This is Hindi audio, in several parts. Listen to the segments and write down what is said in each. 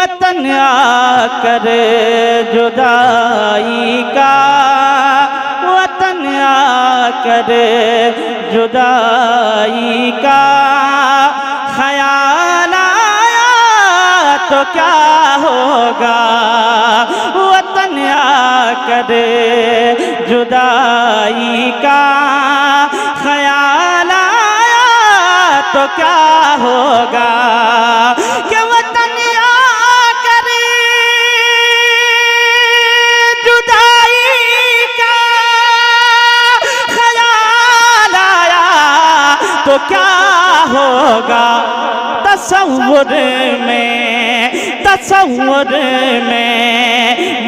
वतन आकर जुदाई का, वतन आकर जुदाई का ख्याल आया तो क्या होगा। वतन आकर जुदाई का ख्याल आया तो क्या होगा। कि वतन आकर जुदाई का ख्याल आया तो क्या होगा। तसव्वुर में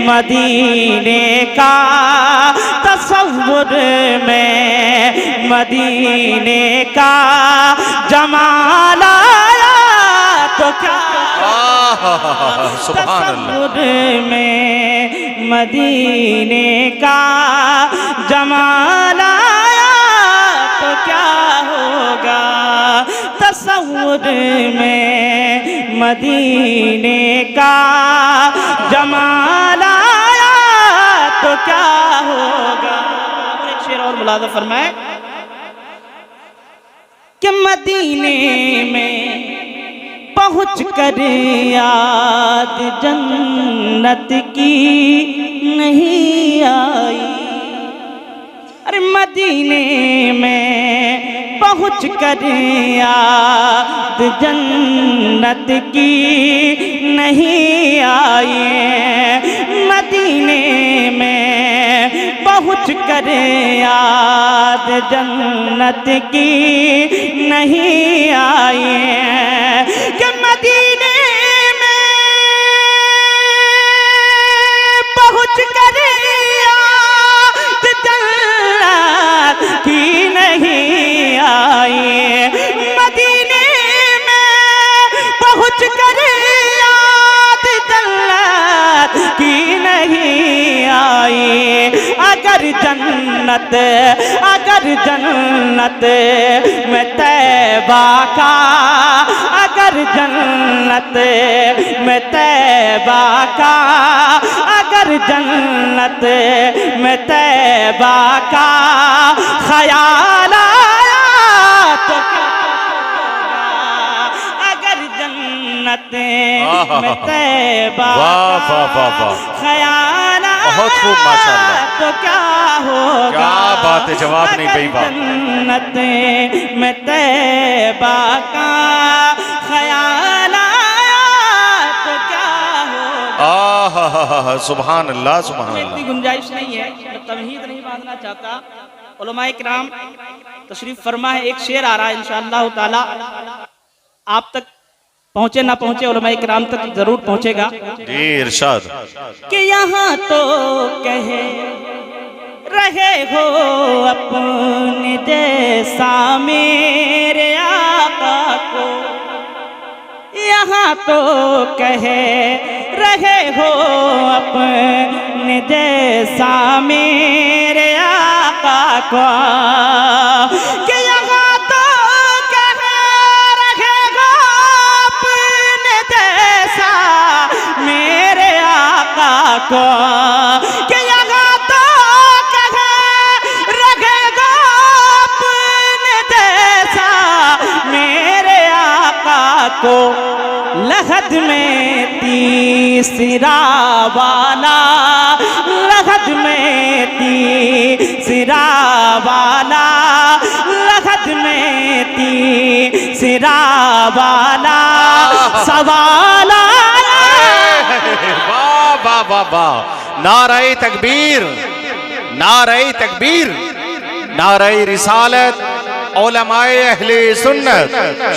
मदीने का, तसव्वुर में मदीने का जमाल आया तो क्या। तसव्वुर में मदीने का जमाल आया तो क्या होगा। तसव्वुर में मदीने का जमाल आया तो क्या होगा। और एक शेर और मुलाज़ा फरमाए कि मदीने में पहुँच कर याद जन्नत की नहीं आई। अरे मदीने में पहुँच कर याद जन्नत की नहीं आई। मदीने में पहुँच कर याद जन्नत की नहीं आई। कि मदीने में पहुँच कर याद जन्नत की नहीं आई। मदीने में पहुँच कर याद जन्नत की नहीं आई। अगर जन्नत में तैबा का, अगर जन्नत में तैबा का, अगर जन्नत में तैबा का ख्याल आया तो क्या होगा। अगर जन्नत में तैबा का ख्याल बहुत खूब माशाअल्लाह। तो क्या होगा। क्या बात है, जवाब नहीं बेई बात। जन्नत में तैबा का ख्याल आया तो क्या होगा। सुभान अल्लाह सुभान अल्लाह। इतनी गुंजाइश नहीं है, मैं तमहीद नहीं बांधना चाहता। उलमाए किराम तशरीफ फरमा है, एक शेर आ रहा है इंशाअल्लाह ताला आप तक पहुँचे ना पहुँचे उलमाए किराम तक जरूर पहुँचेगा। जी इरशाद। कि यहाँ तो कहे रहे हो अपने जैसा मेरे आका को, यहाँ तो कहे रहे हो अपने जैसा मेरे आका को। कि यहाँ तो कहे रहे हो अपने जैसा मेरे आका को। कि यहाँ तो कहे रहेगा अपने जैसा मेरे आका को। लहद में तीसरा वाला, लहद में तीसरा वाला, लहद में तीसरा वाला सवाल आया। वाह वाह वाह वाह। नारे तकबीर, नारे तकबीर, नारे रिसालत, उलमाए अहले सुन्नत,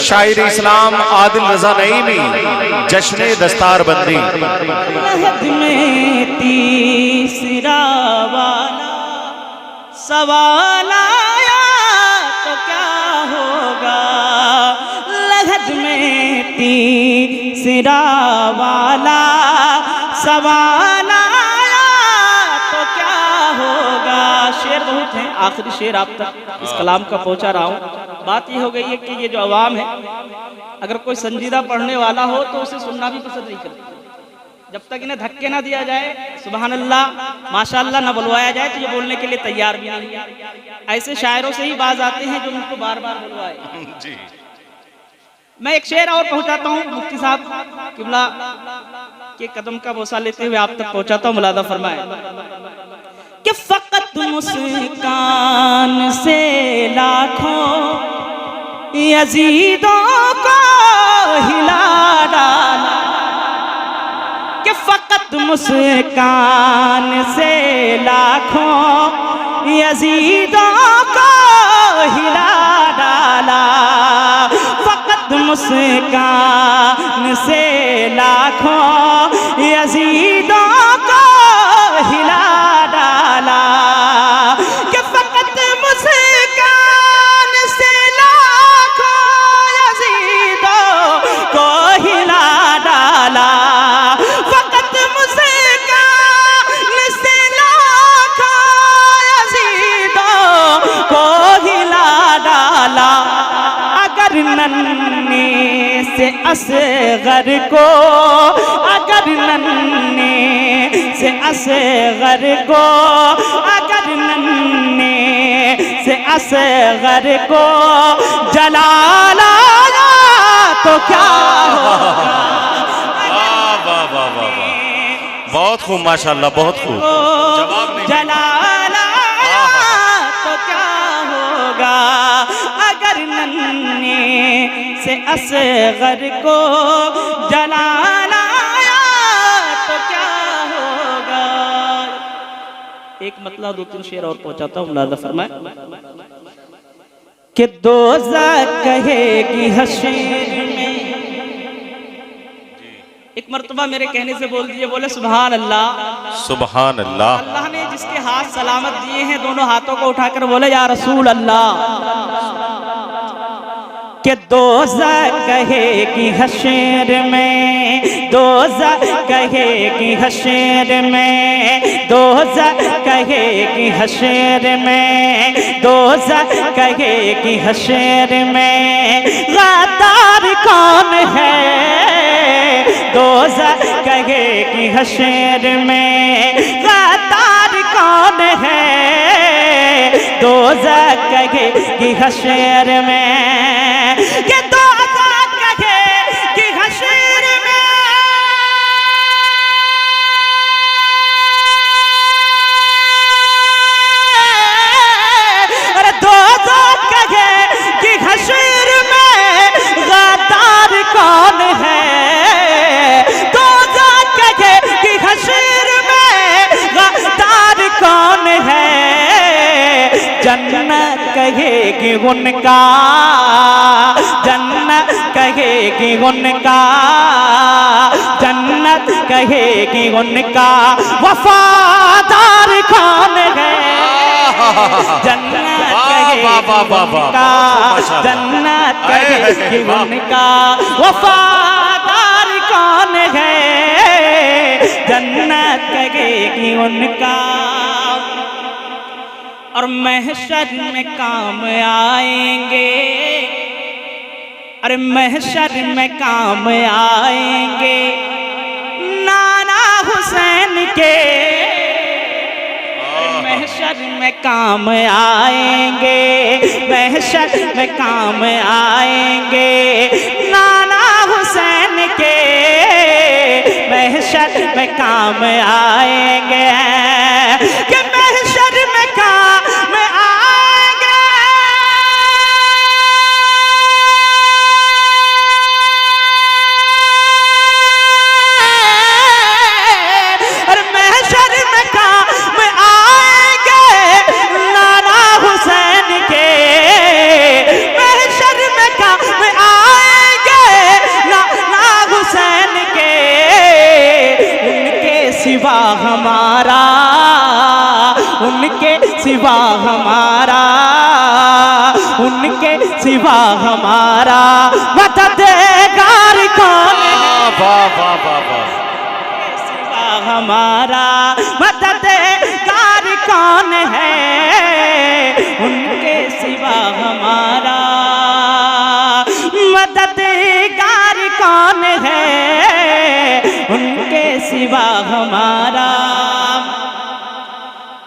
शायर इस्लाम आदिल रजा नईमी, जश्न दस्तार बंदी। लहद में तीसरा वाला सवाल आया तो क्या होगा। लहद में तीसरा वाला सवाल आया तो क्या होगा। शेर बहुत है, आखिरी शेर आप तक इस कलाम का पहुंचा रहा हूँ। बात ये हो गई है कि ये जो अवाम है, अगर कोई संजीदा पढ़ने वाला हो तो उसे सुनना भी पसंद नहीं करती। जब तक इन्हें धक्के ना दिया जाए, सुभान अल्लाह माशाअल्लाह ना बुलवाया जाए, तो ये बोलने के लिए तैयार भी नहीं है। ऐसे शायरों से ही बाज आते हैं जो उनको बार बार बुलवाए। जी मैं एक शेर और पहुंचाता हूँ, मुफ्ती साहब किबला के कदम का बोसा लेते हुए आप तक पहुंचाता हूँ, मुलादा फरमाए कि फकत मुस्कान से लाखों यजीदों को हिला डाला, कि फकत मुस्कान से लाखों यजीदों को हिला डाला, फकत मुस्कान से लाखों यजीदों को हिला डाला, कि फकत मुस्कान से लाखों यजीदों को हिला डाला, फकत मुस्कान से लाखों यजीदों को हिला डाला। अगर नन्हे से असगर को, अगर नन्हे से असगर को, अगर नन्हे से असगर को जलाल आया तो क्या होगा। वाह वाह वाह वाह वाह, बहुत खूब माशाअल्लाह, बहुत खूब। जवाब नहीं जलाल आया तो क्या होगा, अगर नन्हे से असगर को जलाल आया तो क्या होगा। एक मतलब दो तीन शेर और पहुंचाता हूँ, मुलादा फरमाए कि दोज़ख कहेगी हशर में, एक मर्तबा मेरे कहने से बोल दिए, बोले सुभान अल्लाह। सुभान अल्लाह। अल्लाह ने जिसके हाथ सलामत दिए हैं, दोनों हाथों को उठाकर बोले या रसूल अल्लाह, कि दोज़ख कहेगी हशर में, दोज़ख कहेगी हशर में, दोज़ख कहेगी हशर में, दोज़ख कहेगी हशर में गद्दार कौन है, दोज़ख कहेगी हशर में गद्दार कौन है, दोज़ख कहेगी हशर में, कि दोज़ख कहेगी हशर में, अरे दोज़ख कहेगी हशर में गद्दार कौन है, दोज़ख कहेगी हशर में गद्दार कौन है, जन्नत कहेगी उनका, जन्नत कहेगी उनका, जन्नत कहेगी उनका वफादार कौन है, जन्नत कहेगी उनका, जन्नत कहेगी उनका वफादार कौन है, जन्नत कहेगी उनका। और महशर में काम आएंगे, अरे महशर में काम आएंगे नाना हुसैन के, महशर में काम आएंगे, महशर में काम आएंगे नाना हुसैन के, महशर में काम आएंगे, कि महशर में काम आएंगे, और महशर में काम आएंगे नाना हुसैन के, महशर में काम आएंगे नाना हुसैन के, उनके सिवा हमारा, उनके सिवा हमारा, उनके सिवा हमारा मददगार कौन है, वाह वाह वाह वाह, सिवा हमारा मददगार कौन है, उनके सिवा हमारा मददगार कौन है, उनके सिवा हमारा।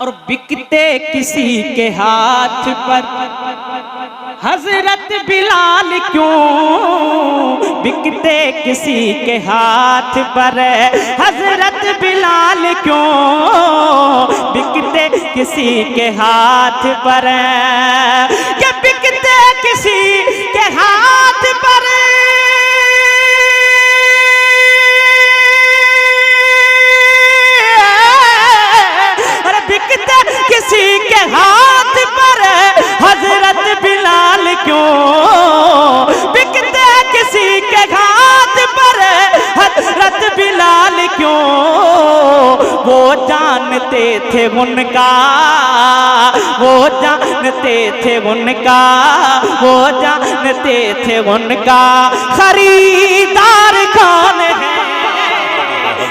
और बिकते किसी के हाथ पर हजरत बिलाल क्यों, बिकते किसी के हाथ पर हजरत बिलाल क्यों, बिकते किसी के हाथ पर, कि बिकते किसी के हाथ पर, अरे बिकते किसी के हाथ पर हजरत बिलाल क्यों, बिकते किसी के हाथ पर हजरत बिलाल क्यों, वो जानते थे उनका, वो जानते थे उनका, वो जानते थे उनका खरीदार कौन है।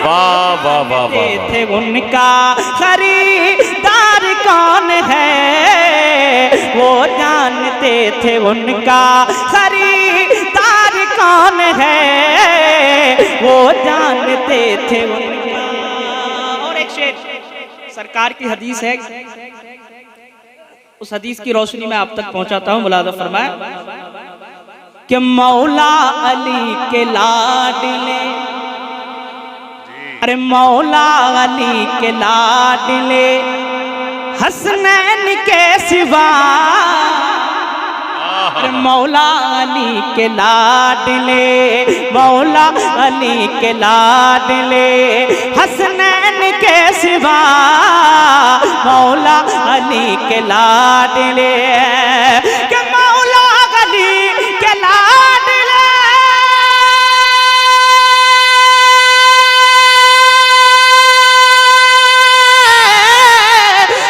वाह वाह वाह वाह, थे उनका खरीदार कौन है, वो जानते थे उनका खरीदार कौन है, वो जानते थे उनका। और एक शेर सरकार की हदीस है, उस हदीस की रोशनी में आप तक पहुंचाता हूं, मुलादा फरमाए कि मौला अली के लाडले, अरे मौला अली के लाडले हसनैन के सिवा, अरे मौला अली के लाडले, मौला अली के लाडले हसनैन के सिवा, मौला अली के लाडले, के मौला अली के लाडले,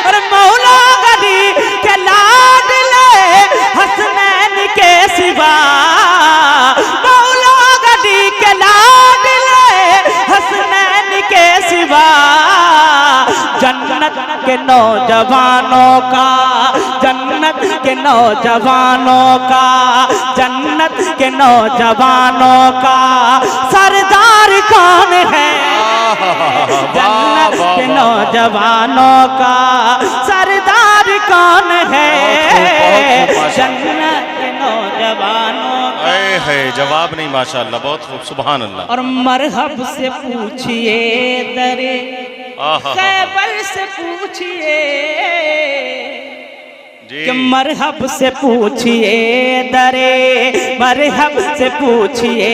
अरे मौला अली के लाडले हसनैन के सिवा, मौला अली के लाडले हसनैन के सिवा, जन्नत के नौजवानों का, जन्नत के नौजवानों का, जन्नत के नौजवानों का सरदार कौन है, जन्नत के नौजवानों का सरदार कौन है, जन्नत के नौजवानों का। है जवाब नहीं माशाअल्लाह, बहुत खूब, सुभान अल्लाह। और मरहब से पूछिए दरे खैबर से पूछिए, कि मरहब से पूछिए दरे, मरहब से पूछिए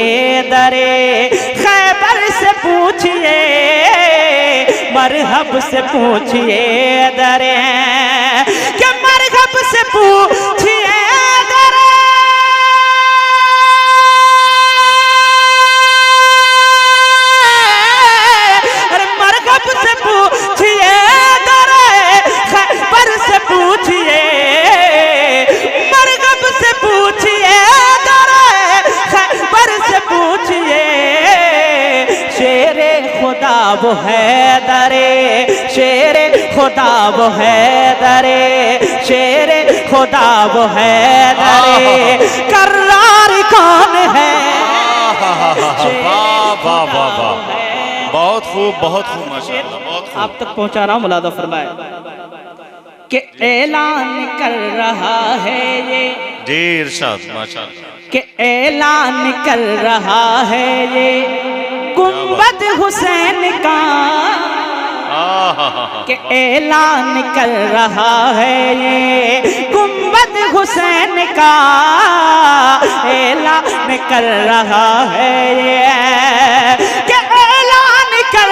दरे खैबर से पूछिए, मरहब से पूछिए दरे, कि मरहब से पूछिए दरे, अरे मरहब से पूछिए दरे खैबर से पूछिए, मरहब से पूछिए दरे खैबर से पूछिए, शेरे खुदा वो है दरे, शेरे खुदा वो है दरे, शेरे खुदा वो है दरे, कर्रार कौन है, वाह वाह वाह वाह, बहुत खूब माशाअल्लाह, बहुत खूब। आप तक पहुंचा रहा हूं, मुलादा फरमाए कि ऐलान कर रहा है ये, जी इरशाद माशाअल्लाह, कि ऐलान कर रहा है ये गुंबद हुसैन का, कि ऐलान कर रहा है ये गुंबद हुसैन का, ऐलान कर रहा है ये, कि ऐलान कर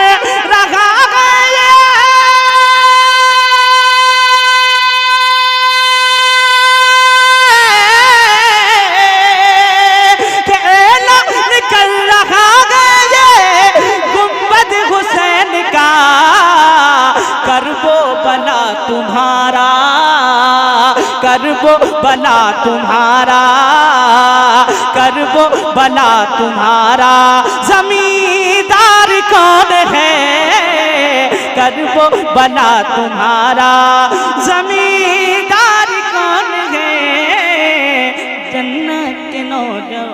रहा है ये, कि ऐलान कर रहा है ये गुंबद हुसैन का, करबो बला तुम्हारा, करबो बला तुम्हारा, करबो बला तुम्हारा, जमींदार कौन है, करबो बला तुम्हारा, जमींदार कौन है, जन्नत के नौजवान